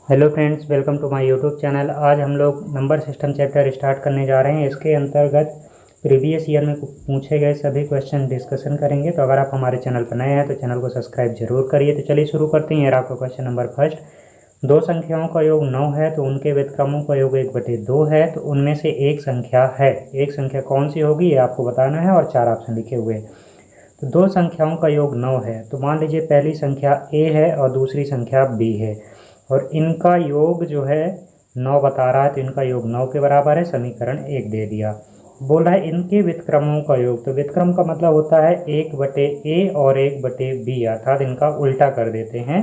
Hello friends, welcome to my YouTube channel. आज हम लोग नंबर सिस्टम चैप्टर स्टार्ट करने जा रहे हैं। इसके अंतर्गत प्रीवियस ईयर में पूछे गए सभी क्वेश्चन डिस्कशन करेंगे। तो अगर आप हमारे चैनल पर नए हैं तो चैनल को सब्सक्राइब जरूर करिए। तो चलिए शुरू करते हैं। आपका क्वेश्चन नंबर फर्स्ट, दो संख्याओं का योग 9 है तो उनके व्युत्क्रमों का योग 1/2 है। तो उनमें से एक संख्या है, एक संख्या कौन सी होगी ये आपको बताना है और 4 ऑप्शन लिखे हुए हैं। तो दो संख्याओं का योग 9 है। तो मान लीजिए पहली संख्या a है और दूसरी संख्या b है और इनका योग जो है 9 बता रहा है। तो इनका योग 9 के बराबर है। समीकरण 1 दे दिया। बोल रहा है इनके व्युत्क्रमों का योग। तो व्युत्क्रम का मतलब होता है 1/a और 1/b, अर्थात इनका उल्टा कर देते हैं।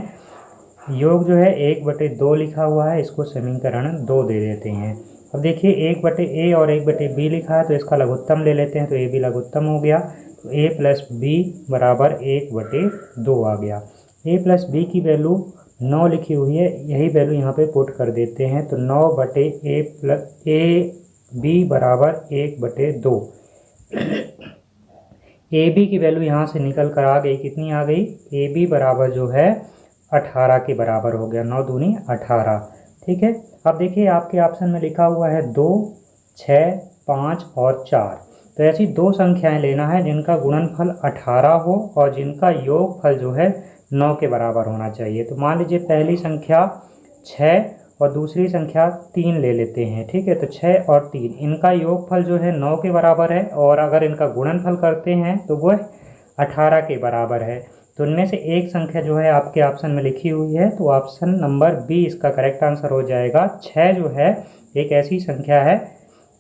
योग जो है 1/2 लिखा हुआ है, इसको समीकरण 2 दे देते हैं। अब देखिए 1/a और 1/b लिखा है तो इसका लघुत्तम ले लेते हैं। तो a भी लघुत्तम हो गया। तो a प्लस b बराबर 1/2 आ गया। a प्लस b की वैल्यू 9 लिखी हुई है, यही वैल्यू यहाँ पे पुट कर देते हैं। तो 9/a प्लस a b बराबर 1/2। ए बी की वैल्यू यहाँ से निकल कर आ गई, कितनी आ गई? ए बी बराबर जो है 18 के बराबर हो गया। 9 दूनी 18। ठीक है। अब देखिए आपके ऑप्शन में लिखा हुआ है 2, 6, 5 और 4। तो ऐसी दो संख्याएं लेना है जिनका गुणनफल 18 हो और जिनका योगफल जो है 9 के बराबर होना चाहिए। तो मान लीजिए पहली संख्या 6 और दूसरी संख्या 3 ले लेते हैं। ठीक है। तो 6 और 3 इनका योगफल जो है 9 के बराबर है और अगर इनका गुणनफल करते हैं तो वो 18 के बराबर है। तो इनमें से एक संख्या जो है आपके ऑप्शन में लिखी हुई है। तो ऑप्शन नंबर बी इसका करेक्ट आंसर हो जाएगा। 6 जो है एक ऐसी संख्या है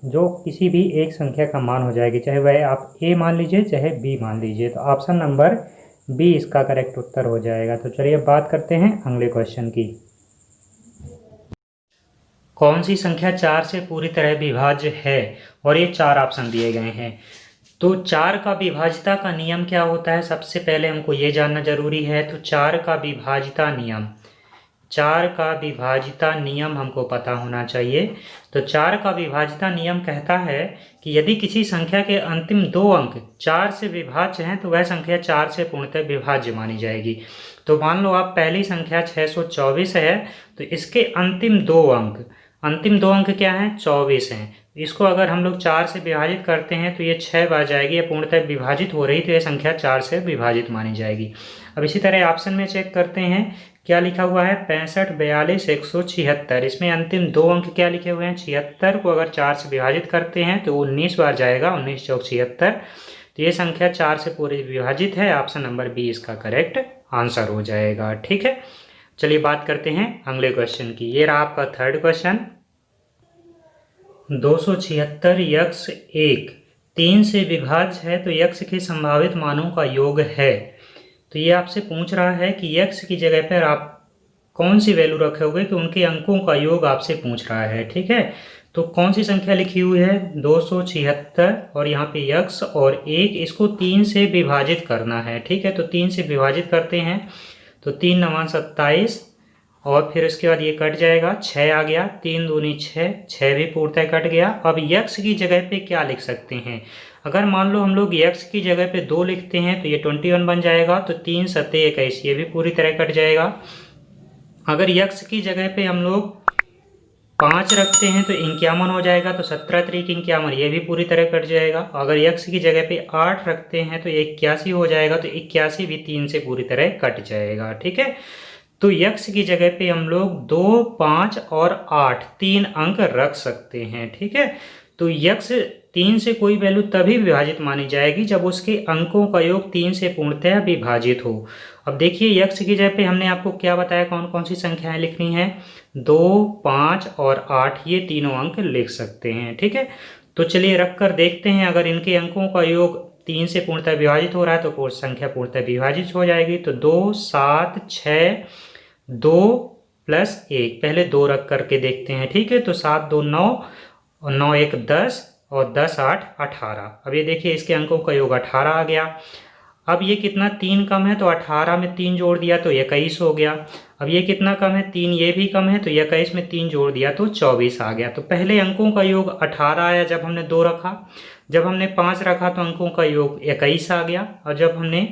जो किसी भी एक संख्या का मान हो जाएगी, चाहे वह आप ए मान लीजिए चाहे बी मान लीजिए। तो ऑप्शन नंबर बी इसका करेक्ट उत्तर हो जाएगा। तो चलिए अब बात करते हैं अगले क्वेश्चन की। कौन सी संख्या 4 से पूरी तरह विभाज्य है? और ये 4 ऑप्शन दिए गए हैं। तो 4 का विभाज्यता का नियम क्या होता है, सबसे पहले हमको ये जानना जरूरी है। तो 4 का विभाज्यता नियम, 4 का विभाज्यता नियम हमको पता होना चाहिए। तो 4 का विभाज्यता नियम कहता है कि यदि किसी संख्या के अंतिम 2 अंक 4 से विभाज्य हैं तो वह संख्या 4 से पूर्णतः विभाज्य मानी जाएगी। तो मान लो आप पहली संख्या 624 है तो इसके अंतिम दो अंक क्या हैं? 24 हैं। इसको अगर हम लोग 4 से विभाजित करते हैं तो ये 6 बार जाएगी, या पूर्णतः विभाजित हो रही तो ये संख्या 4 से विभाजित मानी जाएगी। अब इसी तरह ऑप्शन में चेक करते हैं क्या लिखा हुआ है, 65, 42, 176। इसमें अंतिम 2 अंक क्या लिखे हुए हैं? 76 को अगर 4 से विभाजित करते हैं तो 19 बार जाएगा, 19 चौक 76। तो ये संख्या 4 से पूरी विभाजित है। ऑप्शन नंबर बी इसका करेक्ट आंसर हो जाएगा। ठीक है। चलिए बात करते हैं अगले क्वेश्चन की। ये रहा आपका थर्ड क्वेश्चन। 276 यक्ष 1 3 से विभाज्य है तो यक्ष के संभावित मानों का योग है। तो ये आपसे पूछ रहा है कि यक्ष की जगह पर आप कौन सी वैल्यू रखोगे, कि उनके अंकों का योग आपसे पूछ रहा है। ठीक है। तो कौन सी संख्या लिखी हुई है? 276 और यहाँ पे यक्ष और 1, इसको 3 से विभाजित करना है। ठीक है। तो 3 से विभाजित करते हैं तो 3 9 27 और फिर उसके बाद ये कट जाएगा, 6 आ गया, 3 दूनी 6, 6 भी पूर्णतः कट गया। अब यक्ष की जगह पे क्या लिख सकते हैं? अगर मान लो हम लोग यक्ष की जगह पे 2 लिखते हैं तो ये 21 बन जाएगा। तो 3 7 21, ये भी पूरी तरह कट जाएगा। अगर यक्ष की जगह पे हम लोग 5 रखते हैं तो 51 हो जाएगा। तो 17 3 51, ये भी पूरी तरह कट जाएगा। अगर यक्ष की जगह पे 8 रखते हैं तो 81 हो जाएगा। तो 81 भी 3 से पूरी तरह कट जाएगा। ठीक है। तो यक्ष की जगह पे हम लोग 2, 5 और 8 3 अंक रख सकते हैं। ठीक है। तो यक्ष 3 से कोई वैल्यू तभी विभाजित मानी जाएगी जब उसके अंकों का योग 3 से पूर्णतः विभाजित हो। अब देखिए यक्ष की जगह पे हमने आपको क्या बताया, कौन कौन सी संख्याएं लिखनी है? 2, 5 और 8, ये तीनों अंक लिख सकते हैं। ठीक है। तो चलिए रख कर देखते हैं, अगर इनके अंकों का योग 3 से पूर्णतः विभाजित हो रहा है तो संख्या पूर्णतः विभाजित हो जाएगी। तो 2, 7, 6, 2 प्लस 1, पहले 2 रख करके देखते हैं। ठीक है। तो 7 2 9 और 9 1 10 और 10 8 18। अब ये देखिए इसके अंकों का योग 18 आ गया। अब ये कितना 3 कम है तो 18 में 3 जोड़ दिया तो 21 हो गया। अब ये कितना कम है? 3, ये भी कम है तो 21 में 3 जोड़ दिया तो 24 आ गया। तो पहले अंकों का योग 18 आया जब हमने 2 रखा, जब हमने 5 रखा तो अंकों का योग 21 आ गया, और जब हमने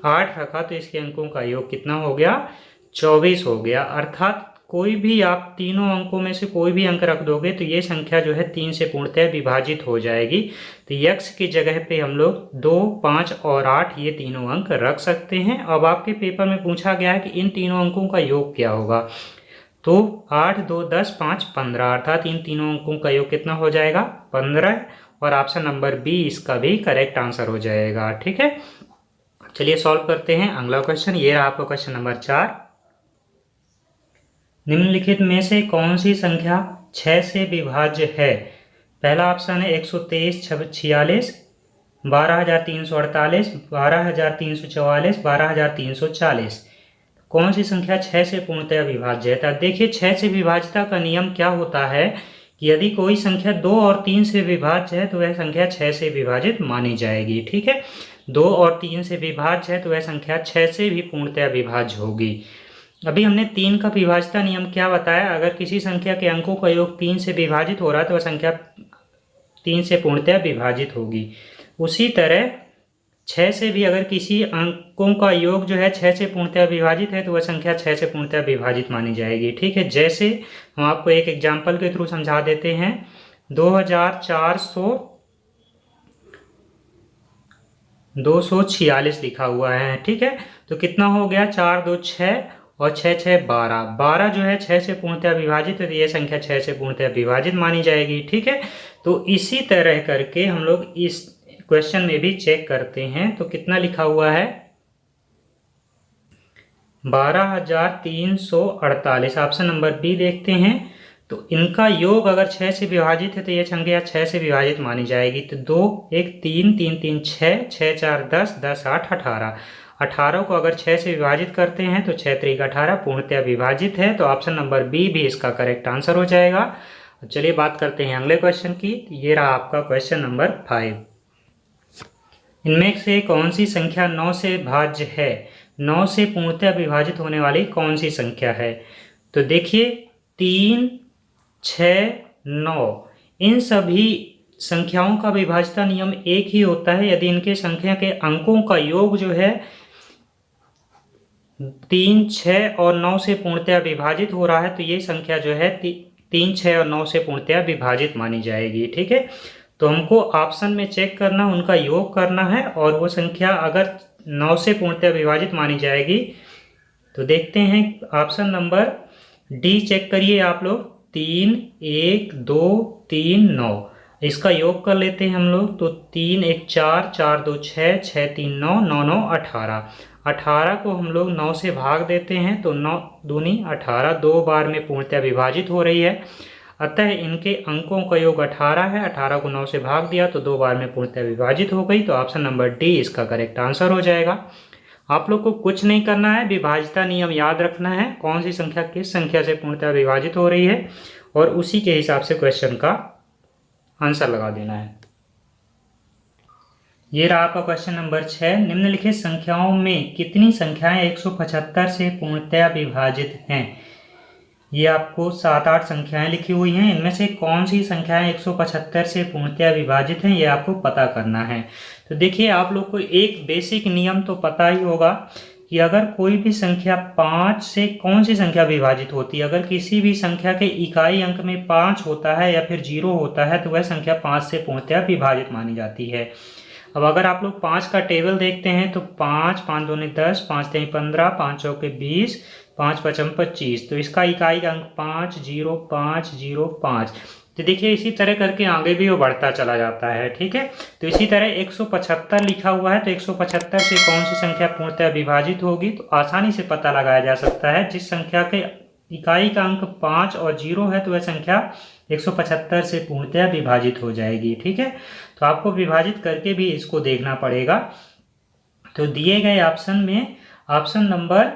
8 रखा तो इसके अंकों का योग कितना हो गया? 24 हो गया। अर्थात कोई भी आप तीनों अंकों में से कोई भी अंक रख दोगे तो ये संख्या जो है 3 से पूर्णतः विभाजित हो जाएगी। तो x की जगह पे हम लोग 2, 5 और 8 ये तीनों अंक रख सकते हैं। अब आपके पेपर में पूछा गया है कि इन तीनों अंकों का योग क्या होगा, तो 8, 2, 10, 5, 15 अर्थात इन तीनों अंकों का योग कितना हो जाएगा 15, और ऑप्शन नंबर बी इसका भी करेक्ट आंसर हो जाएगा। ठीक है, चलिए सॉल्व करते हैं अगला क्वेश्चन। ये रहा आपका क्वेश्चन नंबर 4। निम्नलिखित में से कौन सी संख्या 6 से विभाज्य है? पहला ऑप्शन है 123, 46, 12,348, 12,344, 12,340। कौन सी संख्या 6 से पूर्णतः विभाज्य है? तो देखिए 6 से विभाज्यता का नियम क्या होता है कि यदि कोई संख्या 2 और 3 से विभाज्य है तो वह संख्या 6 से विभाजित मानी जाएगी। ठीक है, 2 और 3 से विभाज्य है तो वह संख्या 6 से भी पूर्णतः विभाज्य होगी। अभी हमने 3 का विभाज्यता नियम क्या बताया, अगर किसी संख्या के अंकों का योग 3 से विभाजित हो रहा है तो वह संख्या 3 से पूर्णतः विभाजित होगी। उसी तरह 6 से भी अगर किसी अंकों का योग जो है 6 से पूर्णतः विभाजित है तो वह संख्या 6 से पूर्णतः विभाजित मानी जाएगी। ठीक है, जैसे हम आपको एक एग्जाम्पल के थ्रू समझा देते हैं। 2,446 लिखा हुआ है। ठीक है, तो कितना हो गया 4, 2, 6 और 6, 6, 12। 12 जो है 6 से पूर्णतः विभाजित है तो ये संख्या 6 से पूर्णतः विभाजित मानी जाएगी। ठीक है, तो इसी तरह करके हम लोग इस क्वेश्चन में भी चेक करते हैं। तो कितना लिखा हुआ है 12,348, ऑप्शन नंबर बी देखते हैं। तो इनका योग अगर 6 से विभाजित है तो ये संख्या 6 से विभाजित मानी जाएगी। तो 2, 1, 3, 3, 3, 6, 6, 4, 10, 10, 8, 18। 18 को अगर 6 से विभाजित करते हैं तो 6 3 18 पूर्णतः विभाजित है। तो ऑप्शन नंबर बी भी इसका करेक्ट आंसर हो जाएगा। चलिए बात करते हैं अगले क्वेश्चन की। ये रहा आपका क्वेश्चन नंबर 5। इनमें से कौन सी संख्या 9 से भाज्य है? 9 से पूर्णतः विभाजित होने वाली कौन सी संख्या है? तो देखिए 3, 6, 9 इन सभी संख्याओं का विभाज्यता नियम एक ही होता है। यदि इनके संख्या के अंकों का योग जो है 3, 6 और 9 से पूर्णतः विभाजित हो रहा है तो ये संख्या जो है 3, 6 और 9 से पूर्णतः विभाजित मानी जाएगी। ठीक है, तो हमको ऑप्शन में चेक करना, उनका योग करना है और वो संख्या अगर 9 से पूर्णतः विभाजित मानी जाएगी तो देखते हैं ऑप्शन नंबर डी चेक करिए आप लोग। 3, 1, 2, 3, 9 इसका योग कर लेते हैं हम लोग। तो 3, 1, 4, 4, 2, 6, 6, 3, 9, 9, 9, 18। 18 को हम लोग 9 से भाग देते हैं तो 9 दूनी 18 दो बार में पूर्णतः विभाजित हो रही है। अतः इनके अंकों का योग 18 है। 18 को 9 से भाग दिया तो दो बार में पूर्णतः विभाजित हो गई। तो ऑप्शन नंबर डी इसका करेक्ट आंसर हो जाएगा। आप लोग को कुछ नहीं करना है, विभाज्यता नियम याद रखना है, कौन सी संख्या किस संख्या से पूर्णतः विभाजित हो रही है और उसी के हिसाब से क्वेश्चन का आंसर लगा देना है। ये रहा आपका क्वेश्चन नंबर 6। निम्नलिखित संख्याओं में कितनी संख्याएं 175 से पूर्णतः विभाजित हैं? ये आपको 7-8 संख्याएं लिखी हुई हैं। इनमें से कौन सी संख्याएं 175 से पूर्णतः विभाजित हैं ये आपको पता करना है। तो देखिए आप लोग को एक बेसिक नियम तो पता ही होगा कि अगर कोई भी संख्या 5 से कौन सी संख्या विभाजित होती है। अगर किसी भी संख्या के इकाई अंक में 5 होता है या फिर 0 होता है तो वह संख्या 5 से पूर्णतः विभाजित मानी जाती है। अब अगर आप लोग 5 का टेबल देखते हैं तो 5, 5 दूनी 10, 5 3 15, 5 चौके 20, 5 5 25। तो इसका इकाई अंक 5, 0, 5, 0, 5। तो देखिए इसी तरह करके आगे भी वो बढ़ता चला जाता है। ठीक है, तो इसी तरह 175 लिखा हुआ है तो 175 से कौन सी संख्या पूर्णतः विभाजित होगी तो आसानी से पता लगाया जा सकता है। जिस संख्या के इकाई का अंक 5 और 0 है तो वह संख्या 175 से पूर्णतः विभाजित हो जाएगी। ठीक है, तो आपको विभाजित करके भी इसको देखना पड़ेगा। तो दिए गए ऑप्शन में ऑप्शन नंबर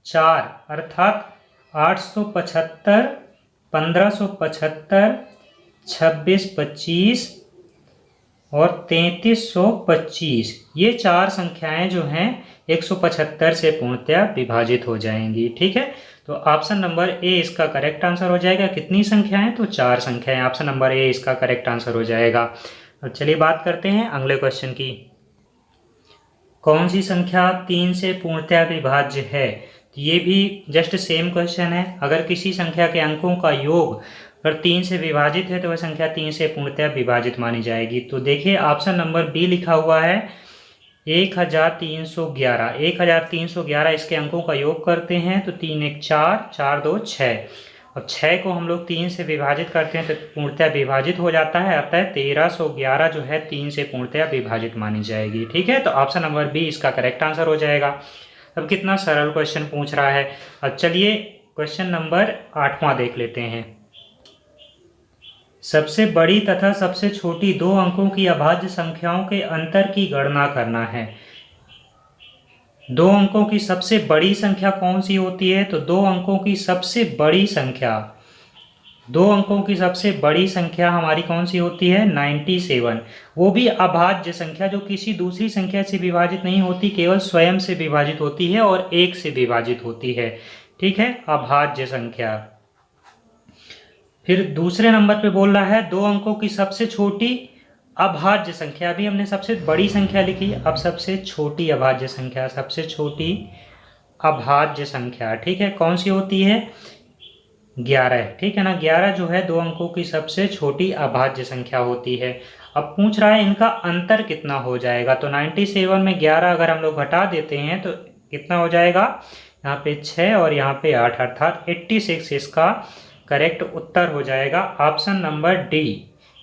4 अर्थात 875, 1575, 2625 और 3325 ये 4 संख्याएं जो हैं 175 से पूर्णतः विभाजित हो जाएंगी। ठीक है, तो ऑप्शन नंबर ए इसका करेक्ट आंसर हो जाएगा। कितनी संख्याएं? तो 4 संख्याएं। ऑप्शन नंबर ए इसका करेक्ट आंसर हो जाएगा। और चलिए बात करते हैं अगले क्वेश्चन की। कौन सी संख्या 3 से पूर्णतः विभाज्य है? ये भी जस्ट सेम क्वेश्चन है। अगर किसी संख्या के अंकों का योग अगर 3 से विभाजित है तो वह संख्या 3 से पूर्णतः विभाजित मानी जाएगी। तो देखिए ऑप्शन नंबर बी लिखा हुआ है 1311। 1311 इसके अंकों का योग करते हैं तो 3 1 4, 4 2 6, और 6 को हम लोग 3 से विभाजित करते हैं तो पूर्णतः विभाजित हो जाता है। अतः 1311 जो है 3 से पूर्णतः विभाजित मानी जाएगी। ठीक है, तो ऑप्शन नंबर बी इसका करेक्ट आंसर हो जाएगा। अब कितना सरल क्वेश्चन पूछ रहा है। अब चलिए क्वेश्चन नंबर 8वां देख लेते हैं। सबसे बड़ी तथा सबसे छोटी दो अंकों की अभाज्य संख्याओं के अंतर की गणना करना है। दो अंकों की सबसे बड़ी संख्या कौन सी होती है? तो दो अंकों की सबसे बड़ी संख्या हमारी कौन सी होती है? 97। वो भी अभाज्य संख्या जो किसी दूसरी संख्या से विभाजित नहीं होती, केवल स्वयं से विभाजित होती है और 1 से विभाजित होती है। ठीक है, अभाज्य संख्या। फिर दूसरे नंबर पे बोल रहा है दो अंकों की सबसे छोटी अभाज्य संख्या। अभी हमने सबसे बड़ी संख्या लिखी, अब सबसे छोटी अभाज्य संख्या। सबसे छोटी अभाज्य संख्या, ठीक है, कौन सी होती है? 11। ठीक है ना, 11 जो है दो अंकों की सबसे छोटी अभाज्य संख्या होती है। अब पूछ रहा है इनका अंतर कितना हो जाएगा। तो 97 में 11 अगर हम लोग घटा देते हैं तो कितना हो जाएगा? यहाँ पे 6 और यहाँ पे 8, अर्थात 86 इसका करेक्ट उत्तर हो जाएगा। ऑप्शन नंबर डी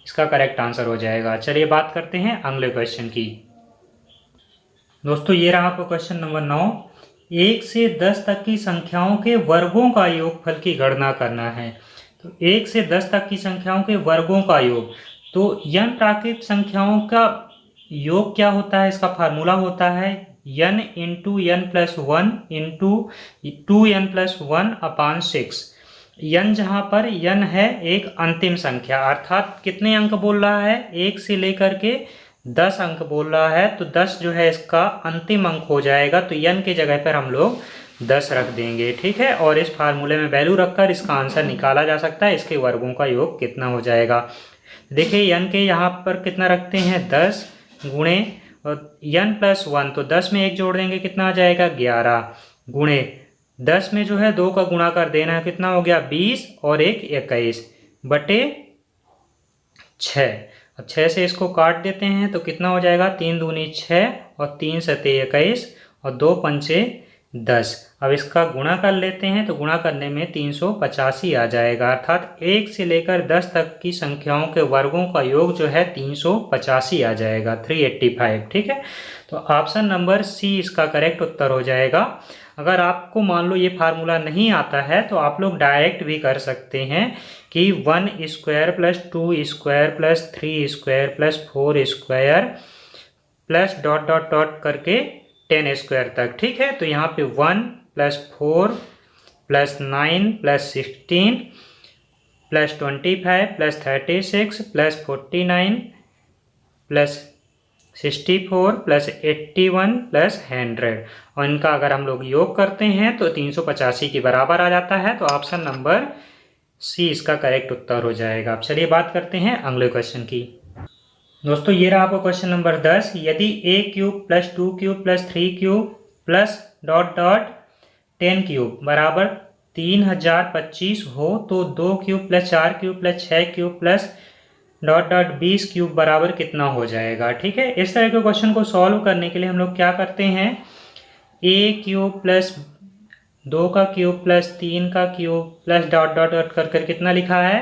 इसका करेक्ट आंसर हो जाएगा। चलिए बात करते हैं अगले क्वेश्चन की। दोस्तों ये रहा आपको क्वेश्चन नंबर 9। 1 से 10 तक की संख्याओं के वर्गों का योगफल की गणना करना है। तो 1 से 10 तक की संख्याओं के वर्गों का योग, तो n प्राकृत संख्याओं का योग क्या होता है? इसका फार्मूला होता है n into n plus 1 into 2n plus 1 अपान 6। n जहाँ पर n है एक अंतिम संख्या, अर्थात कितने अंक बोल रहा है? 1 से लेकर के 10 अंक बोल रहा है, तो 10 जो है इसका अंतिम अंक हो जाएगा। तो n के जगह पर हम लोग 10 रख देंगे। ठीक है, और इस फार्मूले में वैल्यू रखकर इसका आंसर निकाला जा सकता है, इसके वर्गों का योग कितना हो जाएगा। देखिए n के यहाँ पर कितना रखते हैं? 10 गुणे n प्लस 1, तो 10 में 1 जोड़ देंगे कितना आ जाएगा? 11 गुणे 10 में जो है 2 का गुणा कर देना है, कितना हो गया? 20 और 1 21 बटे 6। अब 6 से इसको काट देते हैं तो कितना हो जाएगा? 3 दूनी 6 और 3 सते 21 और 2 पंचे 10। अब इसका गुणा कर लेते हैं तो गुणा करने में 385 आ जाएगा, अर्थात 1 से लेकर 10 तक की संख्याओं के वर्गों का योग जो है 385 आ जाएगा, 385। ठीक है, तो ऑप्शन नंबर सी इसका करेक्ट उत्तर हो जाएगा। अगर आपको मान लो ये फार्मूला नहीं आता है तो आप लोग डायरेक्ट भी कर सकते हैं कि 1 square plus 2 square plus 3 square plus 4 square plus dot dot dot करके 10 स्क्वायर तक। ठीक है, तो यहाँ पे 1 plus 4 plus 9 plus 16 plus 25 plus 36 plus 49 plus 64 plus 81 plus 100, और इनका अगर हम लोग योग करते हैं तो 385 के बराबर आ जाता है। तो ऑप्शन नंबर सी इसका करेक्ट उत्तर हो जाएगा। अब चलिए बात करते हैं अगले क्वेश्चन की। दोस्तों ये रहा आपको क्वेश्चन नंबर 10। यदि a cube plus 2 cube plus 3 cube plus dot dot 10 cube बराबर 3025 हो तो 2 cube plus 4 cube plus 6 cube plus dot dot 20 cube बराबर कितना हो जाएगा। ठीक है, इस तरह के क्वेश्चन को सॉल्व करने के लिए हम लोग क्या करते हैं? a क्यूब प्लस 2 का क्यूब प्लस 3 का cube plus dot dot dot कर कर कितना लिखा है?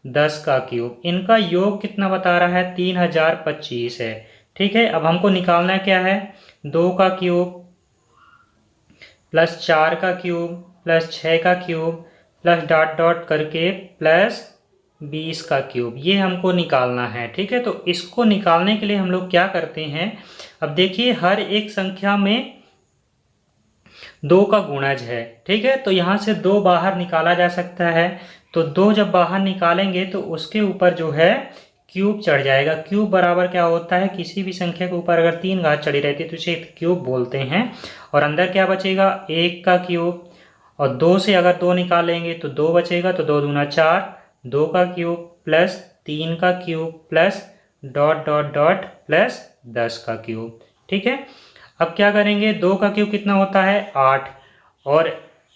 10 का क्यूब। इनका योग कितना बता रहा है? 3025 है। ठीक है, अब हमको निकालना क्या है? 2 का क्यूब प्लस 4 का क्यूब प्लस 6 का क्यूब प्लस डॉट डॉट करके प्लस 20 का क्यूब, ये हमको निकालना है। ठीक है, तो इसको निकालने के लिए हम लोग क्या करते हैं? अब देखिए हर एक संख्या में 2 का गुणज है। ठीक है, तो यहाँ से 2 बाहर निकाला जा सकता है, तो 2 जब बाहर निकालेंगे तो उसके ऊपर जो है क्यूब चढ़ जाएगा। क्यूब बराबर क्या होता है? किसी भी संख्या के ऊपर अगर 3 घात चढ़ी रहती है तो इसे क्यूब बोलते हैं। और अंदर क्या बचेगा? 1 का क्यूब, और 2 से अगर 2 निकालेंगे तो 2 बचेगा, तो 2 दूना 4, 2 का क्यूब प्लस 3 का cube plus dot dot dot plus 10 का क्यूब। ठीक है, अब क्या करेंगे? 2 का क्यूब कितना होता है? 8, और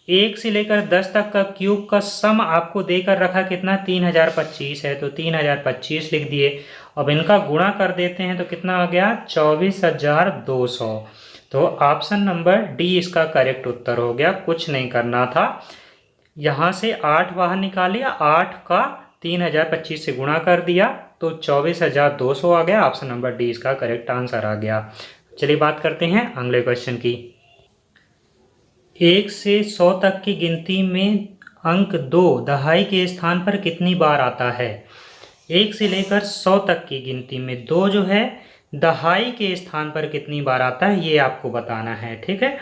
1 से लेकर 10 तक का क्यूब का सम आपको देकर रखा कितना 3025 है, तो 3025 लिख दिए। अब इनका गुणा कर देते हैं तो कितना आ गया 24,200। तो ऑप्शन नंबर डी इसका करेक्ट उत्तर हो गया, कुछ नहीं करना था। यहाँ से 8 बाहर निकालिए, 8 का 3025 से गुणा कर दिया तो 24,200 आ गया। ऑप्शन नंबर डी इसका करेक्ट आंसर आ गया। चलिए बात करते हैं अगले क्वेश्चन की। 1 से 100 तक की गिनती में अंक 2 दहाई के स्थान पर कितनी बार आता है? 1 से लेकर 100 तक की गिनती में 2 जो है दहाई के स्थान पर कितनी बार आता है, ये आपको बताना है। ठीक है,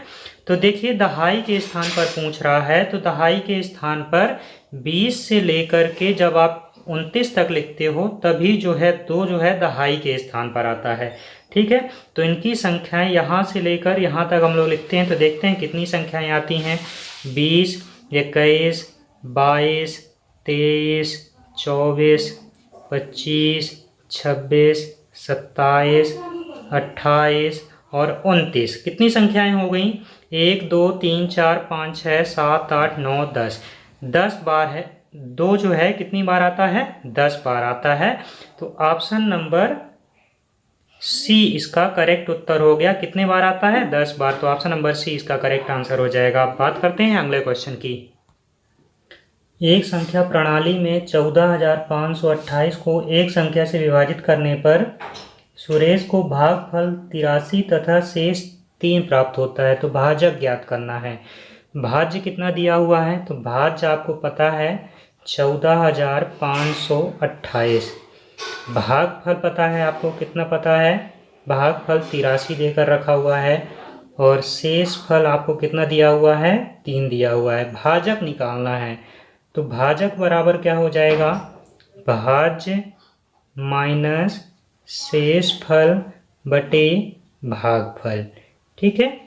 तो देखिए दहाई के स्थान पर पूछ रहा है, तो दहाई के स्थान पर 20 से लेकर के जब आप 29 तक लिखते हो तभी जो है 2 जो है दहाई के स्थान पर आता है। ठीक है, तो इनकी संख्याएं यहाँ से लेकर यहाँ तक हम लोग लिखते हैं, तो देखते हैं कितनी संख्याएं आती हैं। 20, 21, 22, 23, 24, 25, 26, 27, 28 और 29। कितनी संख्याएं हो गई? 1, 2, 3, 4, 5, 6, 7, 8, 9, 10। 10 बार है। 2 जो है कितनी बार आता है? 10 बार आता है। तो ऑप्शन नंबर सी इसका करेक्ट उत्तर हो गया। कितने बार आता है? 10 बार। तो ऑप्शन नंबर सी इसका करेक्ट आंसर हो जाएगा। अब बात करते हैं अगले क्वेश्चन की। एक संख्या प्रणाली में 14,528 को एक संख्या से विभाजित करने पर सुरेश को भागफल 83 तथा शेष 3 प्राप्त होता है, तो भाजक ज्ञात करना है। भाज्य कितना दिया हुआ है? तो भाज्य आपको पता है 14,528। भागफल पता है आपको, कितना पता है? भागफल 83 देकर रखा हुआ है। और शेष फल आपको कितना दिया हुआ है? 3 दिया हुआ है। भाजक निकालना है, तो भाजक बराबर क्या हो जाएगा? भाज्य माइनस शेष फल बटे भागफल। ठीक है,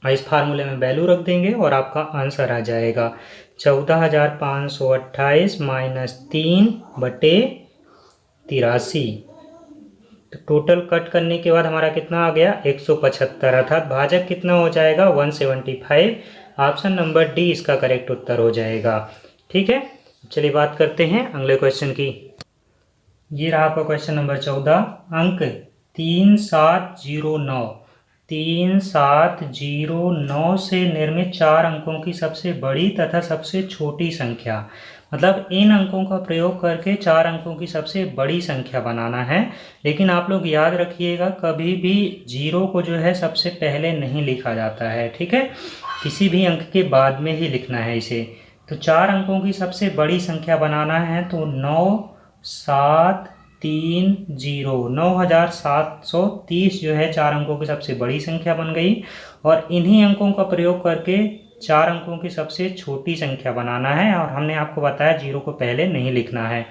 इस फार्मूले में वैल्यू रख देंगे और आपका आंसर आ जाएगा 14,528 माइनस 3 बटे 83। तो टोटल कट करने के बाद हमारा कितना आ गया? 175, अर्थात भाजक कितना हो जाएगा? 175। ऑप्शन नंबर डी इसका करेक्ट उत्तर हो जाएगा। ठीक है, चलिए बात करते हैं अगले क्वेश्चन की। ये रहा आपका क्वेश्चन नंबर 14। अंक 3709 3709 से निर्मित 4 अंकों की सबसे बड़ी तथा सबसे छोटी संख्या, मतलब इन अंकों का प्रयोग करके 4 अंकों की सबसे बड़ी संख्या बनाना है। लेकिन आप लोग याद रखिएगा, कभी भी 0 को जो है सबसे पहले नहीं लिखा जाता है। ठीक है, किसी भी अंक के बाद में ही लिखना है इसे। तो 4 अंकों की सबसे बड़ी संख्या बनाना है, तो 9730 9730 जो है 4 अंकों की सबसे बड़ी संख्या बन गई। और इन्हीं अंकों का प्रयोग करके 4 अंकों की सबसे छोटी संख्या बनाना है। और हमने आपको बताया 0 को पहले नहीं लिखना है।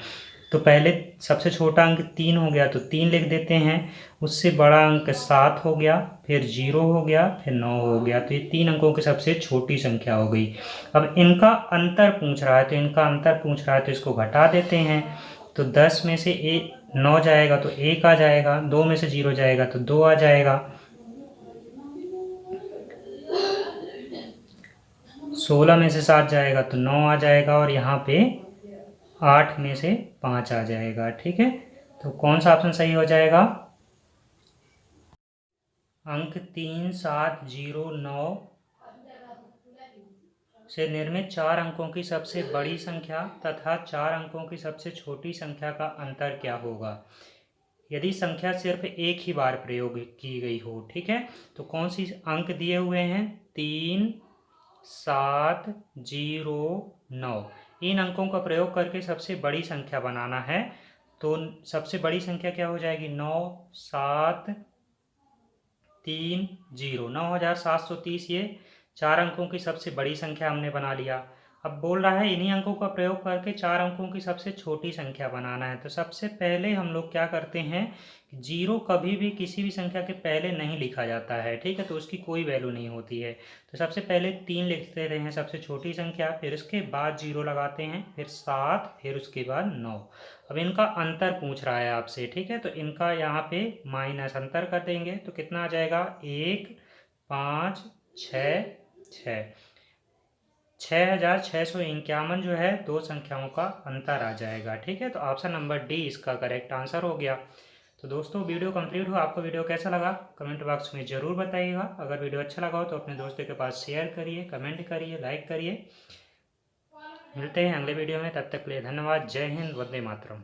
तो पहले सबसे छोटा अंक 3 हो गया, तो 3 लिख देते हैं। उससे बड़ा अंक 7 हो गया, फिर 0 हो गया, फिर 9 हो गया। तो ये 3 अंकों की सबसे छोटी संख्या हो गई। अब इनका अंतर पूछ रहा है, तो इनका अंतर पूछ रहा है तो इसको घटा देते हैं। तो 10 में से 9 जाएगा तो 1 आ जाएगा, 2 में से 0 जाएगा तो 2 आ जाएगा, 16 में से 7 जाएगा तो 9 आ जाएगा, और यहाँ पे 8 में से 5 आ जाएगा। ठीक है, तो कौन सा ऑप्शन सही हो जाएगा? अंक 3709 से निर्मित 4 अंकों की सबसे बड़ी संख्या तथा 4 अंकों की सबसे छोटी संख्या का अंतर क्या होगा, यदि संख्या सिर्फ एक ही बार प्रयोग की गई हो। ठीक है, तो कौन सी अंक दिए हुए हैं? 3709। इन अंकों का प्रयोग करके सबसे बड़ी संख्या बनाना है। तो सबसे बड़ी संख्या क्या हो जाएगी? 9730 9730। ये 4 अंकों की सबसे बड़ी संख्या हमने बना लिया। अब बोल रहा है इन्हीं अंकों का प्रयोग करके 4 अंकों की सबसे छोटी संख्या बनाना है। तो सबसे पहले हम लोग क्या करते हैं, 0 कभी भी किसी भी संख्या के पहले नहीं लिखा जाता है। ठीक है, तो उसकी कोई वैल्यू नहीं होती है। तो सबसे पहले 3 लिखते रहे हैं सबसे छोटी संख्या, फिर उसके बाद 0 लगाते हैं, फिर 7, फिर उसके बाद 9। अब इनका अंतर पूछ रहा है आपसे। ठीक है, तो इनका यहाँ पे माइनस अंतर कर देंगे तो कितना आ जाएगा? 1, 5, 6, 6। 6651 जो है दो संख्याओं का अंतर आ जाएगा। ठीक है, तो ऑप्शन नंबर डी इसका करेक्ट आंसर हो गया। तो दोस्तों वीडियो कंप्लीट हुआ, आपको वीडियो कैसा लगा कमेंट बॉक्स में ज़रूर बताइएगा। अगर वीडियो अच्छा लगा हो तो अपने दोस्तों के पास शेयर करिए, कमेंट करिए, लाइक करिए। मिलते हैं अगले वीडियो में, तब तक के लिए धन्यवाद। जय हिंद, वंदे मातरम।